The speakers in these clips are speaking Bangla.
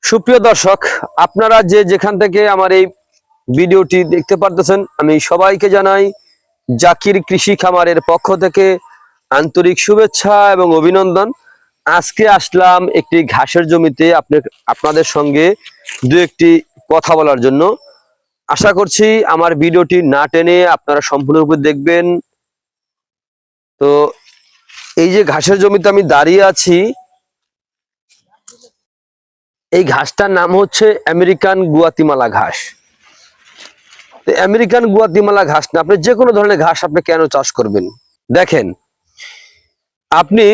সুপ্রিয় দর্শক, আপনারা যে যেখান থেকে আমার এই ভিডিওটি দেখতে পারতেছেন, আমি সবাইকে জানাই জাকির কৃষি খামারের পক্ষ থেকে আন্তরিক শুভেচ্ছা এবং অভিনন্দন। আজকে আসলাম একটি ঘাসের জমিতে আপনাদের সঙ্গে দু একটি কথা বলার জন্য। আশা করছি আমার ভিডিওটি না টেনে আপনারা সম্পূর্ণরূপে দেখবেন। তো এই যে ঘাসের জমিতে আমি দাঁড়িয়ে আছি, এই ঘাসটার নাম হচ্ছে আমেরিকান গুয়াতিমালা ঘাস। তো আমেরিকান গুয়াতিমালা ঘাস না, আপনি যে কোনো ধরনের ঘাস আপনি কেন চাষ করবেন? দেখেন, আপনি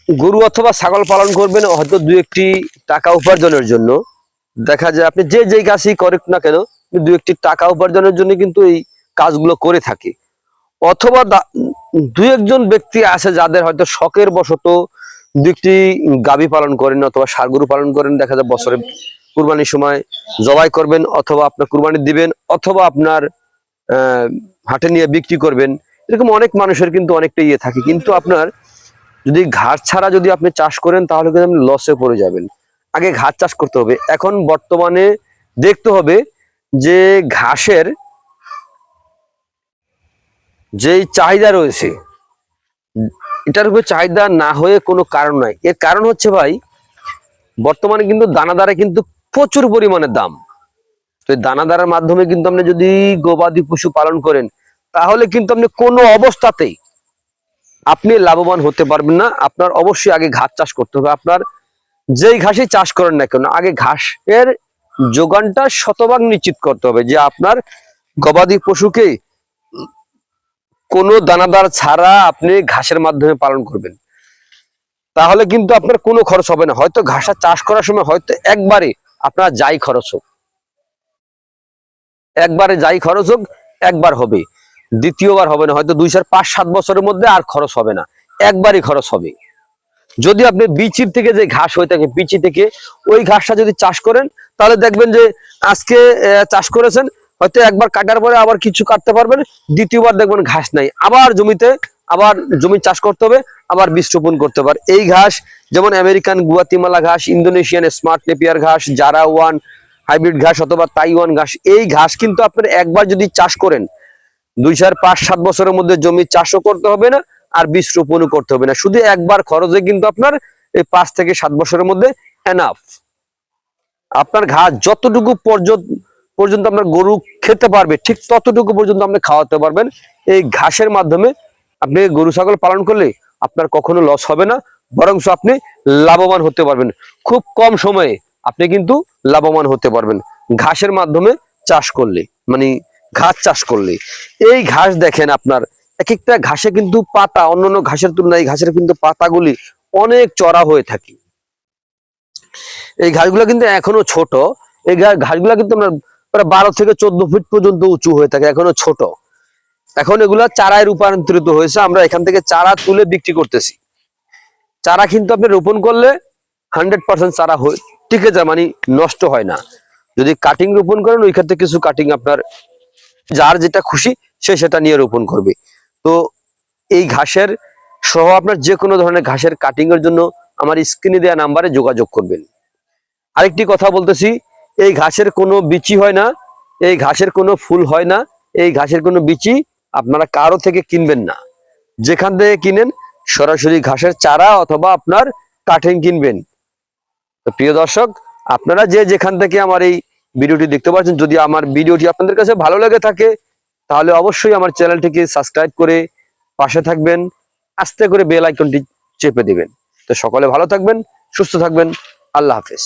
গরু অথবা ছাগল পালন করবেন হয়তো দু একটি টাকা উপার্জনের জন্য। দেখা যায় আপনি যে যেই কাজই করেন না কেন, দু একটি টাকা উপার্জনের জন্য কিন্তু এই কাজগুলো করে থাকে। অথবা দু একজন ব্যক্তি আছে যাদের হয়তো শখের বশত দু একটি গাভী পালন করেন অথবা ষাঁড় গরু পালন করেন। দেখা যায় বছরে কুরবানির সময় জবাই করবেন, অথবা আপনার কুরবানি দিবেন, অথবা আপনার হাটে নিয়ে বিক্রি করবেন। এরকম অনেক মানুষের কিন্তু অনেকটা ইয়ে থাকে। কিন্তু আপনার যদি ঘাস ছাড়া যদি আপনি চাষ করেন তাহলে কিন্তু আপনি লসে পড়ে যাবেন। আগে ঘাস চাষ করতে হবে। এখন বর্তমানে দেখতে হবে যে ঘাসের যেই চাহিদা রয়েছে, এটার উপরে চাহিদা না হয়ে কোনো কারণ নাই। এর কারণ হচ্ছে ভাই, বর্তমানে কিন্তু দানাদারে কিন্তু প্রচুর পরিমাণে দাম। তো দানাদারের মাধ্যমে কিন্তু আপনি যদি গবাদি পশু পালন করেন তাহলে কিন্তু আপনি কোনো অবস্থাতেই আপনি লাভবান হতে পারবেন না। আপনার অবশ্যই আগে ঘাস চাষ করতে হবে। আপনার যেই ঘাসই চাষ করেন না কেন, আগে ঘাসের যোগানটা শতভাগ নিশ্চিত করতে হবে যে আপনার গবাদি পশুকে কোনো দানাদার ছাড়া আপনি ঘাসের মাধ্যমে পালন করবেন। তাহলে কিন্তু আপনার কোনো খরচ হবে না। হয়তো ঘাসটা চাষ করার সময় হয়তো একবারে আপনার যাই খরচ হোক, একবারে যাই খরচ হোক একবার হবে, দ্বিতীয়বার হবে না। হয়তো 2-5-7 বছরের মধ্যে আর খরচ হবে না, একবারই খরচ হবে। যদি আপনি বিচির থেকে যে ঘাস হয়ে থাকে, বিচি থেকে ওই ঘাসটা যদি চাষ করেন তাহলে দেখবেন যে আজকে চাষ করেছেন, হয়তো একবার কাটার পরে আবার কিছু কাটতে পারবেন, দ্বিতীয়বার দেখবেন ঘাস নাই, আবার জমি চাষ করতে হবে, আবার বীজ রোপণ করতে পারে। এই ঘাস যেমন আমেরিকান গুয়াতিমালা ঘাস, ইন্দোনেশিয়ান স্মার্ট নেপিয়ার ঘাস, জারা ওয়ান হাইব্রিড ঘাস অথবা তাইওয়ান ঘাস, এই ঘাস কিন্তু আপনার একবার যদি চাষ করেন 2-5-7 বছরের মধ্যে জমি চাষও করতে হবে না, আর বীজ রোপণও করতে হবে না। শুধু একবার খরচে কিন্তু আপনার এই 5-7 বছরের মধ্যে এনাফ। আপনার ঘাস যতটুকু পর্যন্ত আপনার গরু খেতে পারবে, ঠিক ততটুকু পর্যন্ত আপনি খাওয়াতে পারবেন। এই ঘাসের মাধ্যমে আপনি গরু ছাগল পালন করলে আপনার কখনো লস হবে না, বরং আপনি লাভবান হতে পারবেন। খুব কম সময়ে আপনি কিন্তু লাভবান হতে পারবেন ঘাসের মাধ্যমে চাষ করলে, মানে ঘাস চাষ করলে। এই ঘাস দেখেন, আপনার এক একটা ঘাসে কিন্তু পাতা অন্যান্য ঘাসের তুলনায় ঘাসের কিন্তু পাতাগুলি অনেক চড়া হয়ে থাকে। এই ঘাসগুলো কিন্তু এখনো ছোট। এই ঘাসগুলো কিন্তু আমরা প্রায় 12-14 ফিট পর্যন্ত উঁচু হয়ে থাকে, এখনো ছোট। এখন এগুলা চারায় রূপান্তরিত হয়েছে। আমরা এখান থেকে চারা তুলে বিক্রি করতেছি। চারা কিন্তু আপনি রোপণ করলে 100% চারা টিকে যায়, মানে নষ্ট হয় না। যদি কাটিং রোপণ করেন, ওই ক্ষেত্রে কিছু কাটিং আপনার যার যেটা খুশি সে সেটা নিয়ে রোপণ করবে। তো এই ঘাসের সহ আপনার যে কোনো ধরনের ঘাসের কাটিং এর জন্য আমার স্ক্রিনে দেওয়া নাম্বারে যোগাযোগ করবেন। আরেকটি কথা বলতেছি, এই ঘাসের কোনো বিচি হয় না, এই ঘাসের কোনো ফুল হয় না, এই ঘাসের কোনো বিচি আপনারা কারো থেকে কিনবেন না। যেখান থেকে কিনেন সরাসরি ঘাসের চারা অথবা আপনার কাটিং কিনবেন। তো প্রিয় দর্শক, আপনারা যে যেখান থেকে আমার এই ভিডিওটি দেখতে পাচ্ছেন, যদি আমার ভিডিওটি আপনাদের কাছে ভালো লেগে থাকে তাহলে অবশ্যই আমার চ্যানেলটিকে সাবস্ক্রাইব করে পাশে থাকবেন, আস্তে করে বেল আইকনটি চেপে দিবেন। তো সকলে ভালো থাকবেন, সুস্থ থাকবেন। আল্লাহ হাফেজ।